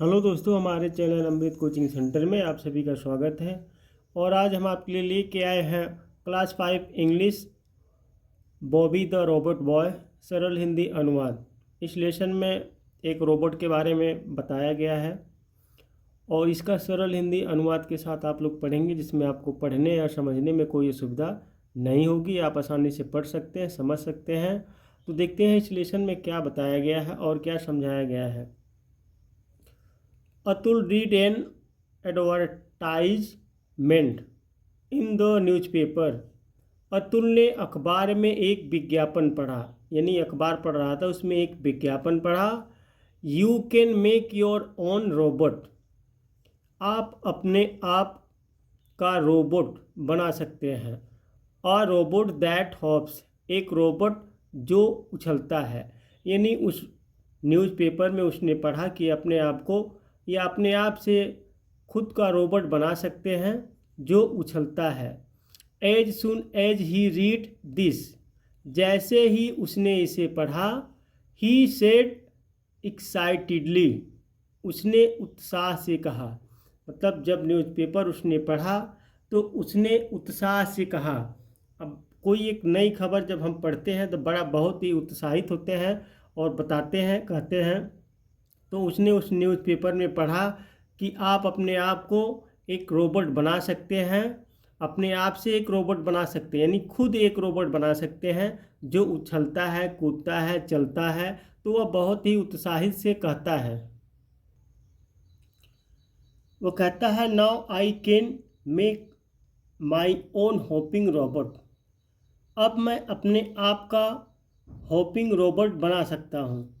Hello दोस्तों, हमारे channel अमृत coaching centre में आप सभी का स्वागत है। और आज हम आपके लिए लेके आए हैं class 5 English Bobby the robot boy सरल हिंदी अनुवाद। इस लेसन में एक रोबोट के बारे में बताया गया है और इसका सरल हिंदी अनुवाद के साथ आप लोग पढ़ेंगे, जिसमें आपको पढ़ने या समझने में कोई असुविधा नहीं होगी। आप आसानी से पढ़ सकते हैं, समझ सकते हैं। तो देखते हैं इस लेसन में क्या बताया गया है और क्या समझाया गया है। Atul read an advertisement in the newspaper। Atul ने अखबार में एक विज्ञापन पढ़ा, यानी अखबार पढ़ रहा था, उसमें एक विज्ञापन पढ़ा। You can make your own robot. आप अपने आप का रोबोट बना सकते हैं। A robot that hops. एक रोबोट जो उछलता है, यानी उस न्यूज़पेपर में उसने पढ़ा कि अपने आप को या अपने आप से खुद का रोबोट बना सकते हैं जो उछलता है। As soon as he read this. जैसे ही उसने इसे पढ़ा, ही सेड एक्साइटेडली। उसने उत्साह से कहा। मतलब जब न्यूज़पेपर उसने पढ़ा तो उसने उत्साह से कहा। अब कोई एक नई खबर जब हम पढ़ते हैं तो बहुत ही उत्साहित होते हैं और बताते हैं, कहते हैं। तो उसने उस न्यूज़पेपर में पढ़ा कि आप अपने आप को एक रोबोट बना सकते हैं, अपने आप से एक रोबोट बना सकते हैं, यानी खुद एक रोबोट बना सकते हैं जो उछलता है, कूदता है, चलता है। तो वह बहुत ही उत्साहित से कहता है। वो कहता है, now I can make my own hopping robot. अब मैं अपने आप का होपिंग रोबोट बना सकता हूँ।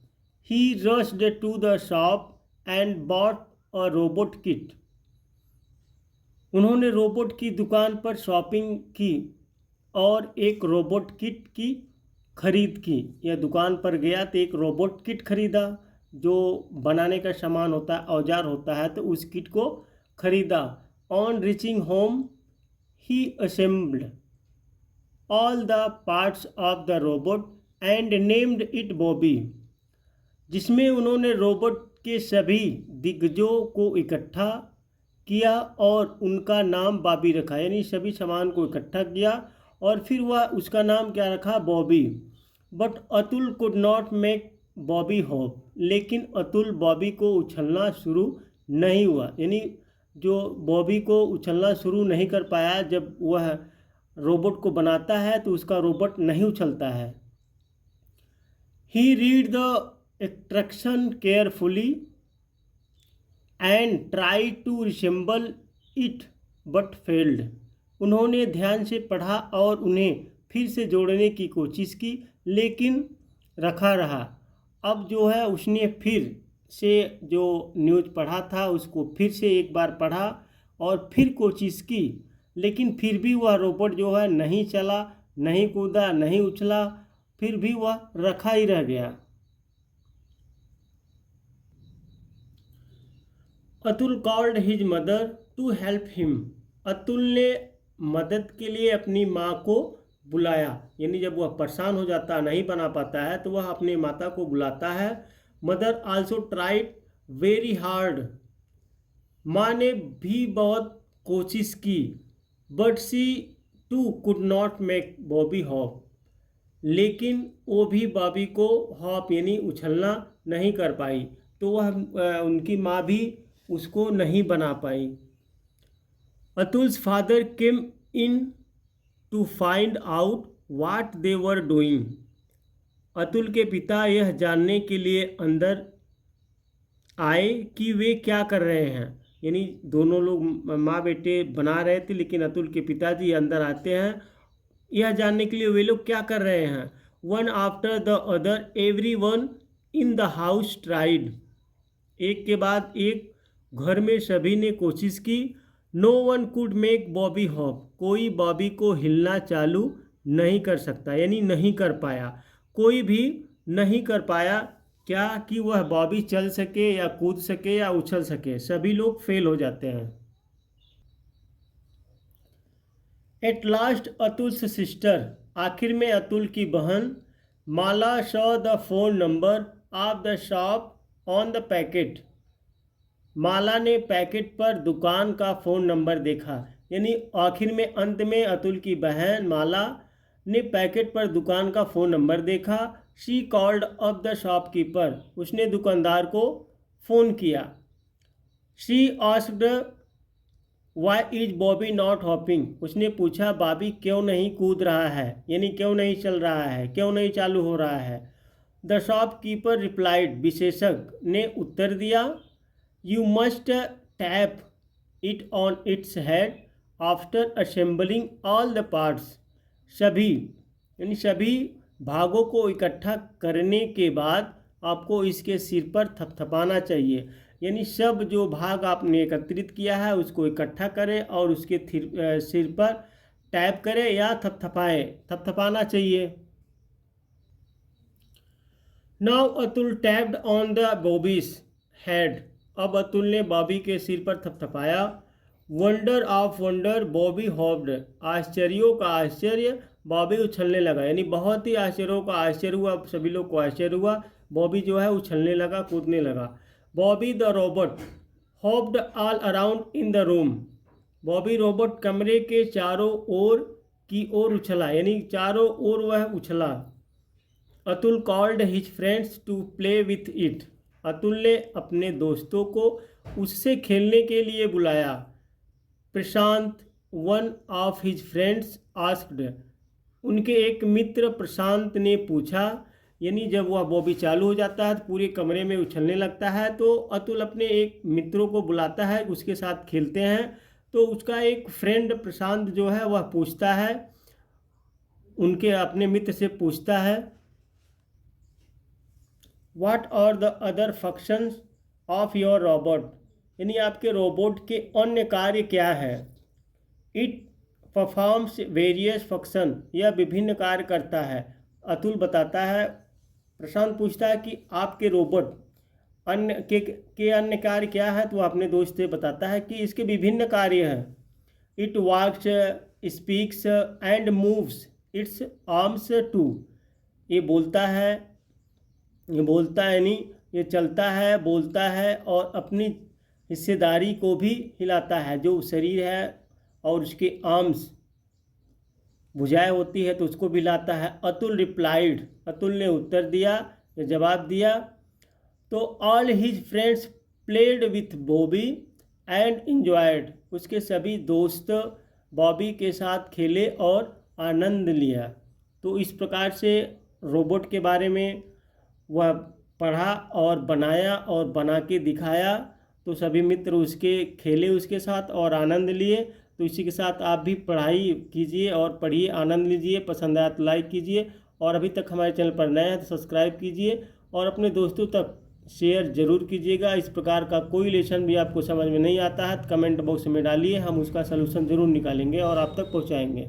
He rushed to the shop and bought a robot kit। उन्होंने रोबोट की दुकान पर शॉपिंग की और एक रोबोट किट की खरीद की। या दुकान पर गया तो एक रोबोट किट खरीदा, जो बनाने का सामान होता है, औजार होता है, तो उस किट को खरीदा। On reaching home he assembled all the parts of the robot and named it Bobby. जिसमें उन्होंने रोबोट के सभी दिग्गजों को इकट्ठा किया और उनका नाम बॉबी रखा, यानी सभी सामान को इकट्ठा किया और फिर वह उसका नाम क्या रखा, Bobby. But Atul could not make Bobby hop. लेकिन अतुल बॉबी को उछलना शुरू नहीं हुआ, यानी जो बॉबी को उछलना शुरू नहीं कर पाया। जब वह रोबोट को बनाता है तो उसका रोबोट नहीं उछलता है। He read the instruction carefully and tried to resemble it but failed। उन्होंने ध्यान से पढ़ा और उन्हें फिर से जोड़ने की कोशिश की, लेकिन रखा रहा। अब जो है उसने फिर से जो न्यूज़ पढ़ा था उसको फिर से एक बार पढ़ा और फिर कोशिश की, लेकिन फिर भी वह रोबोट जो है नहीं चला, नहीं कूदा, नहीं उछला, फिर भी वह रखा ही रह गया। Atul called his mother to help him. Atul ने मदद के लिए अपनी माँ को बुलाया, यानी जब वह परेशान हो जाता, नहीं बना पाता है, तो वह अपनी माता को बुलाता है। Mother also tried very hard. माँ ने भी बहुत कोशिश की। But she too could not make Bobby hop. लेकिन वो भी बॉबी को हॉप यानी उछलना नहीं कर पाई। तो वह उनकी माँ भी उसको नहीं बना पाई। Atul's father came in to find out what they were doing. Atul के पिता यह जानने के लिए अंदर आए कि वे क्या कर रहे हैं, यानी दोनों लोग माँ बेटे बना रहे थे, लेकिन अतुल के पिताजी अंदर आते हैं यह जानने के लिए वे लोग क्या कर रहे हैं। One after the other every one in the house tried. एक के बाद एक घर में सभी ने कोशिश की। No one could make Bobby hop. कोई बॉबी को हिलना चालू नहीं कर सकता, यानी नहीं कर पाया। कोई भी नहीं कर पाया क्या कि वह बॉबी चल सके या कूद सके या उछल सके, सभी लोग फेल हो जाते हैं। At last Atul's sister. आखिर में अतुल की बहन Mala saw the phone number of the shop on the packet. Mala ने पैकेट पर दुकान का फ़ोन नंबर देखा। यानी आखिर में अंत में अतुल की बहन माला ने पैकेट पर दुकान का फ़ोन नंबर देखा। She called up the shopkeeper, उसने दुकानदार को फ़ोन किया। She asked why is Bobby not hopping, उसने पूछा बॉबी क्यों नहीं कूद रहा है, यानी क्यों नहीं चल रहा है, क्यों नहीं चालू हो रहा है। द शॉपकीपर रिप्लाइड, विशेषज्ञ ने उत्तर दिया, you must tap it on its head after assembling all the parts, सभी यानी सभी भागों को इकट्ठा करने के बाद आपको इसके सिर पर थपथपाना चाहिए। यानी सब जो भाग आपने एकत्रित किया है उसको इकट्ठा करें और उसके सिर पर टैप करें या थपथपाएं, थपथपाना चाहिए। Now Atul tapped on the Bobby's head, अब अतुल ने बॉबी के सिर पर थपथपाया। Wonder of wonder Bobby hopped, आश्चर्यों का आश्चर्य बॉबी उछलने लगा। यानी बहुत ही आश्चर्यों का आश्चर्य हुआ, सभी लोग को आश्चर्य हुआ, बॉबी जो है उछलने लगा, कूदने लगा। Bobby the robot hopped all around in the room, Bobby robot कमरे के चारों ओर की ओर उछला, यानी चारों ओर वह उछला। Atul called his friends to play with it, Atul ने अपने दोस्तों को उससे खेलने के लिए बुलाया। Prashant one of his friends asked, उनके एक मित्र प्रशांत ने पूछा। यानी जब वह बॉबी चालू हो जाता है तो पूरे कमरे में उछलने लगता है, तो अतुल अपने एक मित्रों को बुलाता है, उसके साथ खेलते हैं। तो उसका एक फ्रेंड प्रशांत जो है वह पूछता है, उनके अपने मित्र से पूछता है, what are the other functions of your robot, यानी आपके रोबोट के अन्य कार्य क्या है। इट परफॉर्म्स वेरियस फंक्शन, यह विभिन्न कार्य करता है, अतुल बताता है। प्रशांत पूछता है कि आपके रोबोट अन्य के अन्य कार्य क्या है, तो अपने दोस्त से बताता है कि इसके विभिन्न कार्य हैं। It walks, speaks and moves its arms too, ये बोलता है, ये बोलता है यानी ये चलता है, बोलता है और अपनी हिस्सेदारी को भी हिलाता है, जो शरीर है और उसके आर्म्स भुजाएं होती है तो उसको भी हिलाता है। अतुल रिप्लाइड, अतुल ने उत्तर दिया या जवाब दिया। तो all his friends played with Bobby and enjoyed, उसके सभी दोस्त बॉबी के साथ खेले और आनंद लिया। तो इस प्रकार से रोबोट के बारे में वह पढ़ा और बनाया और बना के दिखाया, तो सभी मित्र उसके खेले उसके साथ और आनंद लिए। तो इसी के साथ आप भी पढ़ाई कीजिए और पढ़िए, आनंद लीजिए, पसंद आया तो लाइक कीजिए और अभी तक हमारे चैनल पर नए हैं तो सब्सक्राइब कीजिए और अपने दोस्तों तक शेयर ज़रूर कीजिएगा। इस प्रकार का कोई लेसन भी आपको समझ में नहीं आता है तो कमेंट बॉक्स में डालिए, हम उसका सलूशन ज़रूर निकालेंगे और आप तक पहुँचाएँगे।